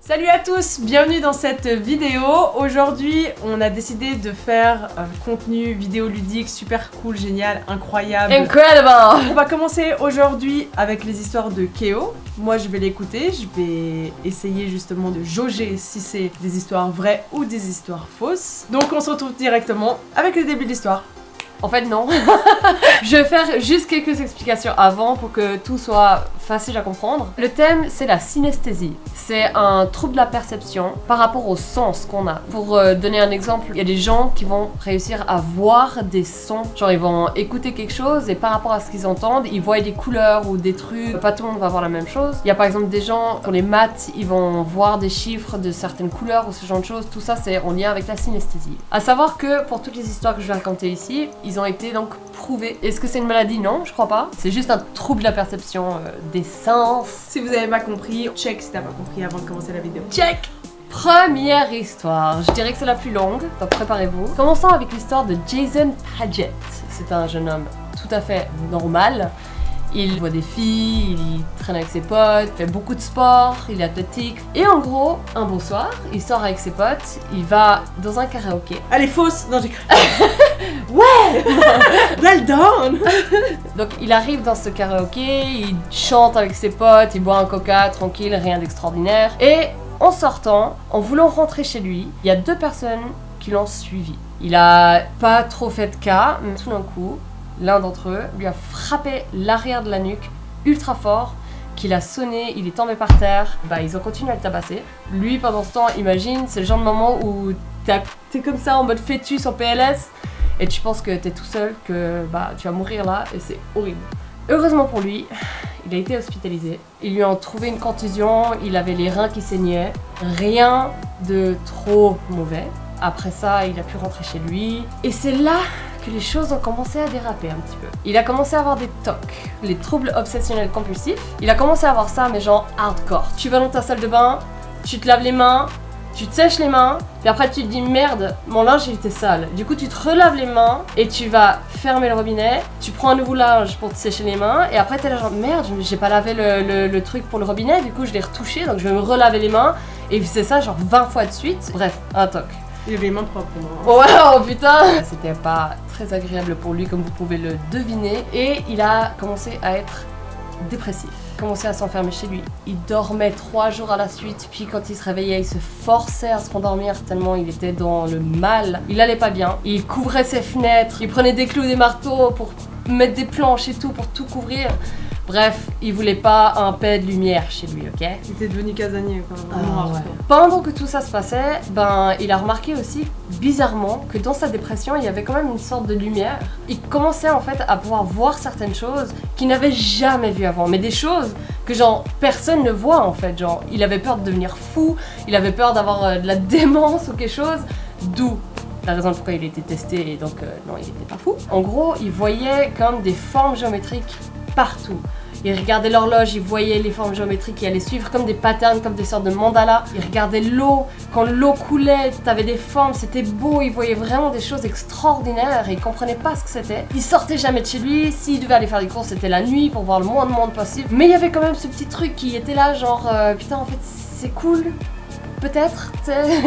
Salut à tous, bienvenue dans cette vidéo. Aujourd'hui, on a décidé de faire un contenu vidéoludique super cool, génial, incroyable. Incredible! On va commencer aujourd'hui avec les histoires de Keo. Moi, je vais l'écouter, je vais essayer justement de jauger si c'est des histoires vraies ou des histoires fausses. Donc on se retrouve directement avec le début de l'histoire. En fait, non. Je vais faire juste quelques explications avant pour que tout soit facile à comprendre. Le thème, c'est la synesthésie. C'est un trouble de la perception par rapport au sens qu'on a. Pour donner un exemple, il y a des gens qui vont réussir à voir des sons. Genre, ils vont écouter quelque chose et par rapport à ce qu'ils entendent, ils voient des couleurs ou des trucs. Pas tout le monde va voir la même chose. Il y a par exemple des gens, pour les maths, ils vont voir des chiffres de certaines couleurs ou ce genre de choses. Tout ça, c'est en lien avec la synesthésie. À savoir que pour toutes les histoires que je vais raconter ici, ils ont été donc prouvés. Est-ce que c'est une maladie? Non, je crois pas. C'est juste un trouble de la perception des sens. Si vous avez pas compris, check si t'as pas compris avant de commencer la vidéo. Check! Première histoire, je dirais que c'est la plus longue, donc préparez-vous. Commençons avec l'histoire de Jason Paget. C'est un jeune homme tout à fait normal. Il voit des filles, il traîne avec ses potes, fait beaucoup de sport, il est athlétique. Et en gros, un beau soir, il sort avec ses potes, il va dans un karaoké. Elle est fausse. Non, j'ai cru. Ouais. Well done. Donc il arrive dans ce karaoké, il chante avec ses potes, il boit un coca, tranquille, rien d'extraordinaire. Et en sortant, en voulant rentrer chez lui, il y a deux personnes qui l'ont suivi. Il a pas trop fait de cas, mais tout d'un coup, l'un d'entre eux lui a frappé l'arrière de la nuque ultra fort, qu'il a sonné, il est tombé par terre. Ils ont continué à le tabasser. Lui, pendant ce temps, imagine, c'est le genre de moment où t'es comme ça en mode fœtus en PLS et tu penses que t'es tout seul, que tu vas mourir là et c'est horrible. Heureusement pour lui, il a été hospitalisé. Ils lui ont trouvé une contusion, il avait les reins qui saignaient. Rien de trop mauvais. Après ça, il a pu rentrer chez lui. Et c'est là que les choses ont commencé à déraper un petit peu. Il a commencé à avoir des TOC, les troubles obsessionnels compulsifs. Il a commencé à avoir ça, mais genre hardcore. Tu vas dans ta salle de bain, tu te laves les mains, tu te sèches les mains, puis après tu te dis merde, mon linge il était sale. Du coup tu te relaves les mains et tu vas fermer le robinet, tu prends un nouveau linge pour te sécher les mains et après t'es là genre merde, j'ai pas lavé le truc pour le robinet, du coup je l'ai retouché donc je vais me relaver les mains et c'est ça genre 20 fois de suite. Bref, un TOC. Il avait les mains propres. Moi. Ouais, oh putain! C'était pas très agréable pour lui, comme vous pouvez le deviner. Et il a commencé à être dépressif. Il a commencé à s'enfermer chez lui. Il dormait 3 jours à la suite. Puis quand il se réveillait, il se forçait à se rendormir tellement il était dans le mal. Il allait pas bien. Il couvrait ses fenêtres. Il prenait des clous, des marteaux pour mettre des planches et tout, pour tout couvrir. Bref, il voulait pas un paix de lumière chez lui, ok? Il était devenu casanier, quoi. Vraiment ouais. Pendant que tout ça se passait, il a remarqué aussi, bizarrement, que dans sa dépression, il y avait quand même une sorte de lumière. Il commençait en fait à pouvoir voir certaines choses qu'il n'avait jamais vues avant, mais des choses que genre personne ne voit en fait. Genre, il avait peur de devenir fou, il avait peur d'avoir de la démence ou quelque chose, d'où la raison pourquoi il était testé et donc non, il était pas fou. En gros, il voyait comme des formes géométriques partout. Il regardait l'horloge, il voyait les formes géométriques qui allaient suivre comme des patterns, comme des sortes de mandalas. Il regardait l'eau, quand l'eau coulait, t'avais des formes, c'était beau, il voyait vraiment des choses extraordinaires et il comprenait pas ce que c'était. Il sortait jamais de chez lui, s'il devait aller faire des courses, c'était la nuit pour voir le moins de monde possible. Mais il y avait quand même ce petit truc qui était là, genre putain en fait c'est cool. Peut-être,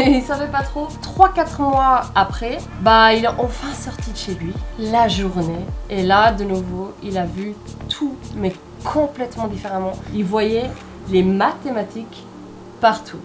il savait pas trop. 3-4 mois après, il est enfin sorti de chez lui, la journée. Et là, de nouveau, il a vu tout, mais complètement différemment. Il voyait les mathématiques partout.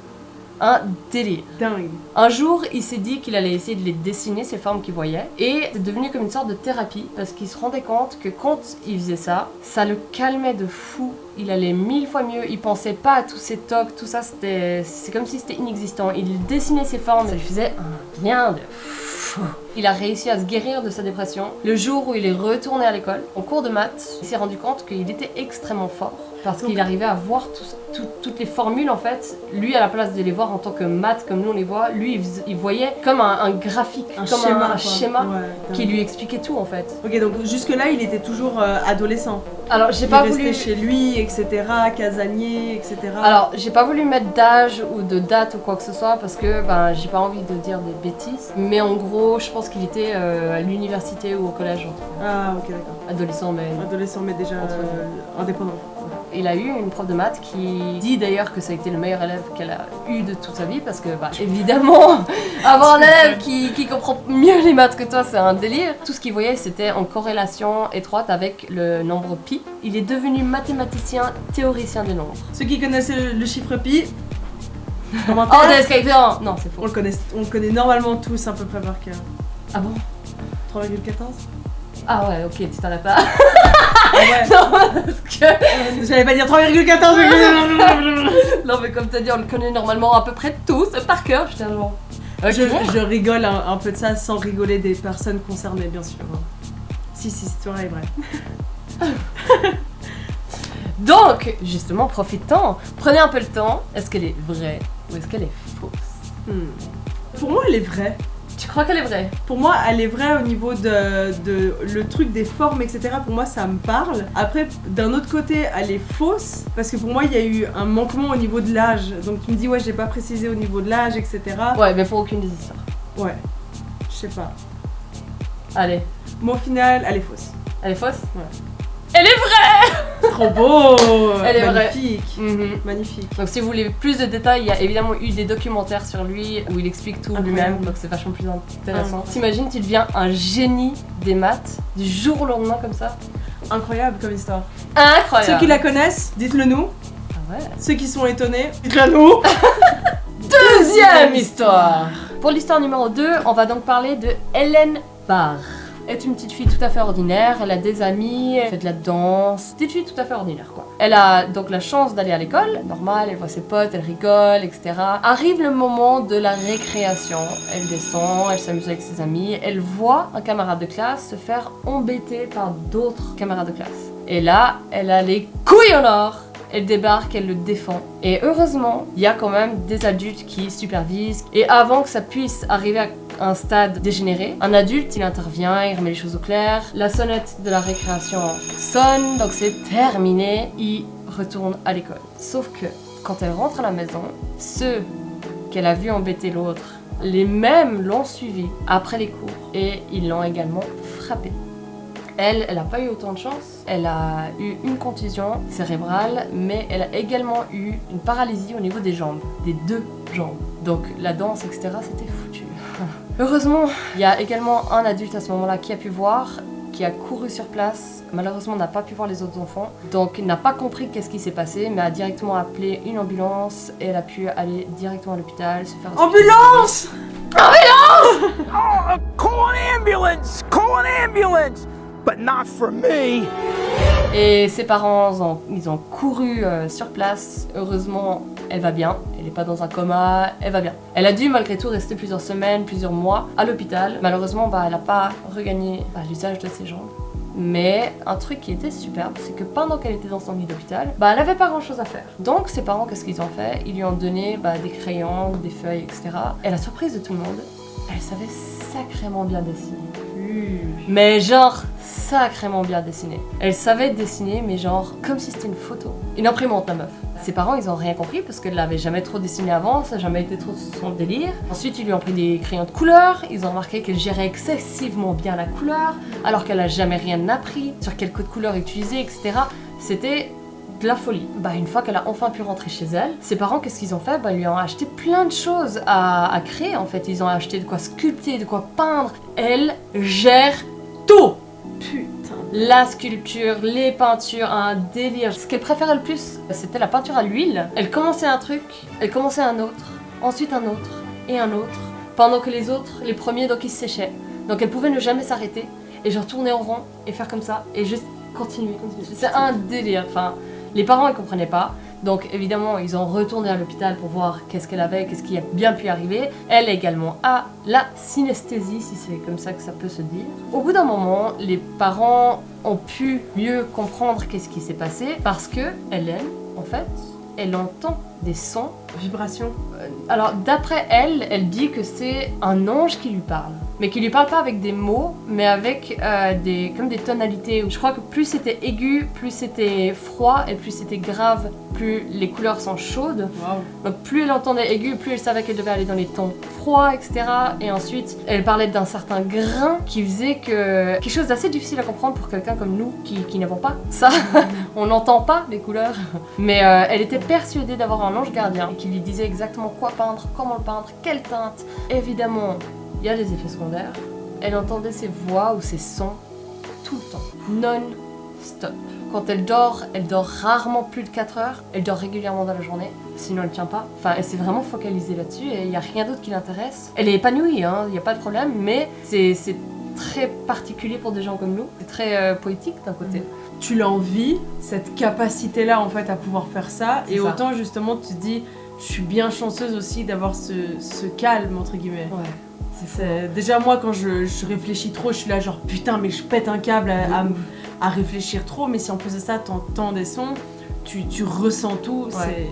Un délire. Dingue. Un jour, il s'est dit qu'il allait essayer de les dessiner, ces formes qu'il voyait. Et c'est devenu comme une sorte de thérapie, parce qu'il se rendait compte que quand il faisait ça, ça le calmait de fou. Il allait 1000 fois mieux, il pensait pas à tous ces tocs, tout ça, c'est comme si c'était inexistant. Il dessinait ses formes, ça lui faisait un bien de fou. Il a réussi à se guérir de sa dépression. Le jour où il est retourné à l'école, en cours de maths, il s'est rendu compte qu'il était extrêmement fort. Parce qu'il arrivait à voir toutes les formules en fait. Lui, à la place de les voir en tant que maths comme nous on les voit, lui il voyait comme un graphique, un schéma qui lui expliquait tout en fait. Ok, donc jusque là il était toujours adolescent. Alors j'ai pas voulu... Il restait chez lui, etc., casanier, etc. Alors j'ai pas voulu mettre d'âge ou de date ou quoi que ce soit parce que j'ai pas envie de dire des bêtises. Mais en gros, je pense qu'il était à l'université ou au collège. Ah ok, d'accord. Adolescent mais déjà indépendant. Il a eu une prof de maths qui dit d'ailleurs que ça a été le meilleur élève qu'elle a eu de toute sa vie parce que, évidemment, avoir un élève qui comprend mieux les maths que toi, c'est un délire. Tout ce qu'il voyait, c'était en corrélation étroite avec le nombre pi. Il est devenu mathématicien, théoricien des nombres. Ceux qui connaissent le chiffre pi, En description. Non, c'est faux. on le connaît normalement tous à peu près par cœur. Ah bon? 3,14. Ah ouais, ok, tu t'arrêtes là. Ah ouais. Non, parce que... J'allais pas dire 3,14. Non, mais comme t'as dit, on le connaît normalement à peu près tous, par cœur. J'étais genre... Okay. Je rigole un peu de ça sans rigoler des personnes concernées, bien sûr. Si, cette histoire est vraie. Donc, justement, profitons. Prenez un peu le temps. Est-ce qu'elle est vraie ou est-ce qu'elle est fausse? Pour moi, elle est vraie. Tu crois qu'elle est vraie? Pour moi, elle est vraie au niveau de le truc des formes, etc. Pour moi, ça me parle. Après, d'un autre côté, elle est fausse parce que pour moi, il y a eu un manquement au niveau de l'âge. Donc tu me dis, ouais, j'ai pas précisé au niveau de l'âge, etc. Ouais, mais pour aucune des histoires. Ouais, je sais pas. Allez. Mais au final, elle est fausse. Elle est fausse? Ouais. Elle est vraie! Trop beau! Elle est magnifique. vraie. Magnifique. Donc si vous voulez plus de détails, il y a évidemment eu des documentaires sur lui où il explique tout lui-même, donc c'est vachement plus intéressant. T'imagines, tu deviens un génie des maths du jour au lendemain comme ça? Incroyable comme histoire. Incroyable! Ceux qui la connaissent, dites-le nous. Ah ouais. Ceux qui sont étonnés, dites-le nous. Deuxième histoire! Pour l'histoire numéro 2, on va donc parler de Hélène Barr. Elle est une petite fille tout à fait ordinaire, elle a des amis, elle fait de la danse, petite fille tout à fait ordinaire quoi. Elle a donc la chance d'aller à l'école, normal, elle voit ses potes, elle rigole, etc. Arrive le moment de la récréation, elle descend, elle s'amuse avec ses amis, elle voit un camarade de classe se faire embêter par d'autres camarades de classe. Et là, elle a les couilles en or. Elle débarque, elle le défend. Et heureusement, il y a quand même des adultes qui supervisent. Et avant que ça puisse arriver à un stade dégénéré, un adulte, il intervient, il remet les choses au clair. La sonnette de la récréation sonne, donc c'est terminé. Il retourne à l'école. Sauf que, quand elle rentre à la maison, ceux qu'elle a vu embêter l'autre, les mêmes l'ont suivi après les cours. Et ils l'ont également frappée. Elle n'a pas eu autant de chance. Elle a eu une contusion cérébrale, mais elle a également eu une paralysie au niveau des jambes, des deux jambes. Donc la danse, etc., c'était foutu. Heureusement, il y a également un adulte à ce moment-là qui a pu voir, qui a couru sur place. Malheureusement, n'a pas pu voir les autres enfants, donc n'a pas compris qu'est-ce qui s'est passé, mais a directement appelé une ambulance et elle a pu aller directement à l'hôpital, se faire... Ambulance! Ambulance! Oh, call an ambulance! Call an ambulance! But not for me! Et ses parents, ils ont couru sur place. Heureusement, elle va bien. Elle n'est pas dans un coma, elle va bien. Elle a dû malgré tout rester plusieurs semaines, plusieurs mois à l'hôpital. Malheureusement, elle n'a pas regagné l'usage de ses jambes. Mais un truc qui était superbe, c'est que pendant qu'elle était dans son lit d'hôpital, elle n'avait pas grand chose à faire. Donc ses parents, qu'est-ce qu'ils ont fait? Ils lui ont donné des crayons, des feuilles, etc. Et la surprise de tout le monde, elle savait sacrément bien dessiner. Mais genre sacrément bien dessiné. Elle savait dessiner, mais genre comme si c'était une photo. Une imprimante, la meuf. Ses parents, ils ont rien compris parce qu'elle l'avait jamais trop dessiné avant, ça n'a jamais été trop son délire. Ensuite, ils lui ont pris des crayons de couleur, ils ont remarqué qu'elle gérait excessivement bien la couleur, alors qu'elle a jamais rien appris sur quel code couleur utiliser, etc. C'était de la folie. Une fois qu'elle a enfin pu rentrer chez elle, ses parents, qu'est-ce qu'ils ont fait? Ils lui ont acheté plein de choses à créer en fait. Ils ont acheté de quoi sculpter, de quoi peindre. Elle gère tout! Putain. La sculpture, les peintures, un délire. Ce qu'elle préférait le plus, c'était la peinture à l'huile. Elle commençait un truc, elle commençait un autre, ensuite un autre, et un autre. Pendant que les autres, les premiers, donc ils se séchaient. Donc elle pouvait ne jamais s'arrêter, et genre tourner en rond, et faire comme ça, et juste continuer. C'est un délire, enfin... Les parents, ils comprenaient pas. Donc évidemment, ils ont retourné à l'hôpital pour voir qu'est-ce qu'elle avait, qu'est-ce qui a bien pu arriver. Elle également a la synesthésie, si c'est comme ça que ça peut se dire. Au bout d'un moment, les parents ont pu mieux comprendre qu'est-ce qui s'est passé parce que Hélène, en fait, elle entend des sons. Vibration. Alors d'après elle, elle dit que c'est un ange qui lui parle. mais qui lui parle pas avec des mots, mais avec comme des tonalités. Je crois que plus c'était aigu, plus c'était froid, et plus c'était grave, plus les couleurs sont chaudes. Wow. Donc plus elle entendait aigu, plus elle savait qu'elle devait aller dans les tons froids, etc. Et ensuite, elle parlait d'un certain grain qui faisait que quelque chose d'assez difficile à comprendre pour quelqu'un comme nous qui n'avons pas ça. On n'entend pas les couleurs. Mais elle était persuadée d'avoir un ange gardien qui lui disait exactement quoi peindre, comment le peindre, quelle teinte. Évidemment, il y a des effets secondaires. Elle entendait ses voix ou ses sons tout le temps, non-stop. Quand elle dort rarement plus de 4 heures. Elle dort régulièrement dans la journée, sinon elle tient pas. Enfin, elle s'est vraiment focalisée là-dessus et il n'y a rien d'autre qui l'intéresse. Elle est épanouie, hein, il n'y a pas de problème, mais c'est très particulier pour des gens comme nous. C'est très poétique d'un côté. Tu l'envies, cette capacité-là en fait à pouvoir faire ça, C'est et ça. autant justement tu te dis, je suis bien chanceuse aussi d'avoir ce calme entre guillemets. Ouais. Déjà moi quand je réfléchis trop, je suis là genre putain mais je pète un câble à réfléchir trop, mais si en plus de ça t'entends des sons, tu ressens tout, Ouais.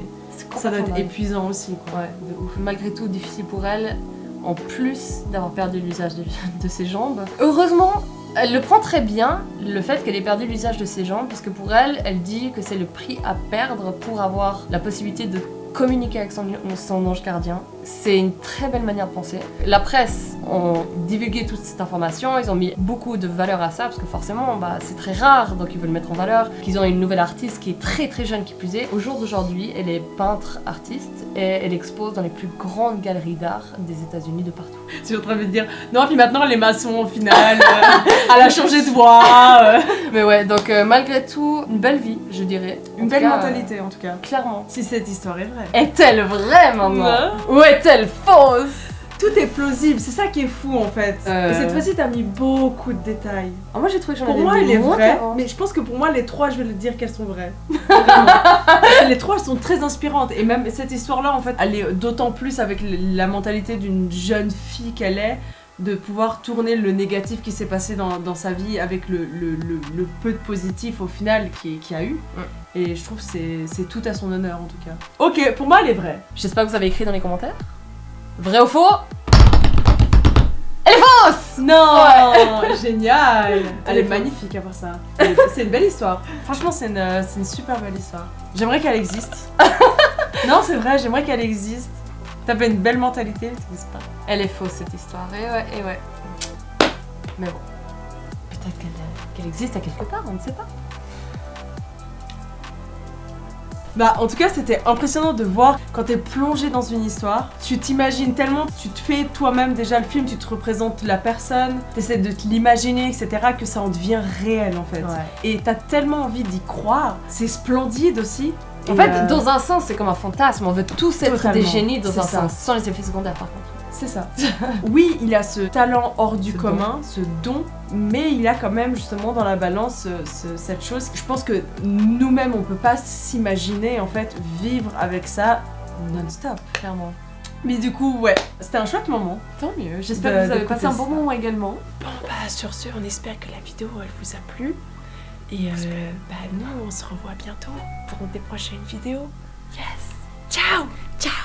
ça doit être épuisant aussi quoi. Ouais, de ouf. Malgré tout, difficile pour elle, en plus d'avoir perdu l'usage de ses jambes. Heureusement, elle le prend très bien, le fait qu'elle ait perdu l'usage de ses jambes, parce que pour elle, elle dit que c'est le prix à perdre pour avoir la possibilité de communiquer avec son ange gardien. C'est une très belle manière de penser. La presse ont divulgué toute cette information, ils ont mis beaucoup de valeur à ça, parce que forcément, c'est très rare, donc ils veulent mettre en valeur qu'ils ont une nouvelle artiste qui est très très jeune qui plus est. Au jour d'aujourd'hui, elle est peintre-artiste et elle expose dans les plus grandes galeries d'art des États-Unis de partout. Tu es en train de me dire, non puis maintenant les maçons au final, elle a changé de voix. Mais ouais, donc malgré tout, une belle vie, je dirais. En Une tout belle cas, mentalité en tout cas. Clairement. Si cette histoire est vraie. Est-elle vraie maintenant? Ouais. Ou est-elle fausse? Tout est plausible, c'est ça qui est fou en fait. Et cette fois-ci t'as mis beaucoup de détails. Ah, moi j'ai trouvé que j'en Pour avais moi mis elle est moins vraie, qu'avant. mais je pense que pour moi les trois je vais le dire qu'elles sont vraies. Vraiment. Parce que les trois elles sont très inspirantes, et même cette histoire là en fait elle est d'autant plus avec la mentalité d'une jeune fille qu'elle est, de pouvoir tourner le négatif qui s'est passé dans sa vie avec le peu de positif au final qu'il y a eu. Et je trouve que c'est tout à son honneur en tout cas. Ok, pour moi elle est vraie. J'espère que vous avez écrit dans les commentaires. Vrai ou faux? Elle est fausse! Non, génial. Elle est magnifique à part ça. C'est une belle histoire. Franchement, c'est une super belle histoire. J'aimerais qu'elle existe. Non, c'est vrai, j'aimerais qu'elle existe. T'avais une belle mentalité, elle n'existe pas. Elle est fausse cette histoire, et ouais. Mais bon, peut-être qu'elle existe à quelque part, on ne sait pas. Bah, en tout cas, c'était impressionnant de voir quand t'es plongé dans une histoire. Tu t'imagines tellement, tu te fais toi-même déjà le film, tu te représentes la personne, t'essaies de te l'imaginer, etc., que ça en devient réel en fait. Ouais. Et t'as tellement envie d'y croire. C'est splendide aussi. En Et, fait, dans un sens, c'est comme un fantasme, on veut tous être Totalement. des génies dans C'est un ça. sens, sans les effets secondaires par contre. c'est ça. Oui, il a ce talent hors du Ce commun, ce don, mais il a quand même justement dans la balance cette chose. Je pense que nous-mêmes, on peut pas s'imaginer en fait vivre avec ça non-stop. Clairement. Mais du coup, ouais, c'était un chouette moment. Tant mieux, j'espère que vous avez passé un bon moment également. Bon, bah sur ce, on espère que la vidéo, elle vous a plu. Et bah nous, on se revoit bientôt pour des prochaines vidéos. Yes. Ciao. Ciao.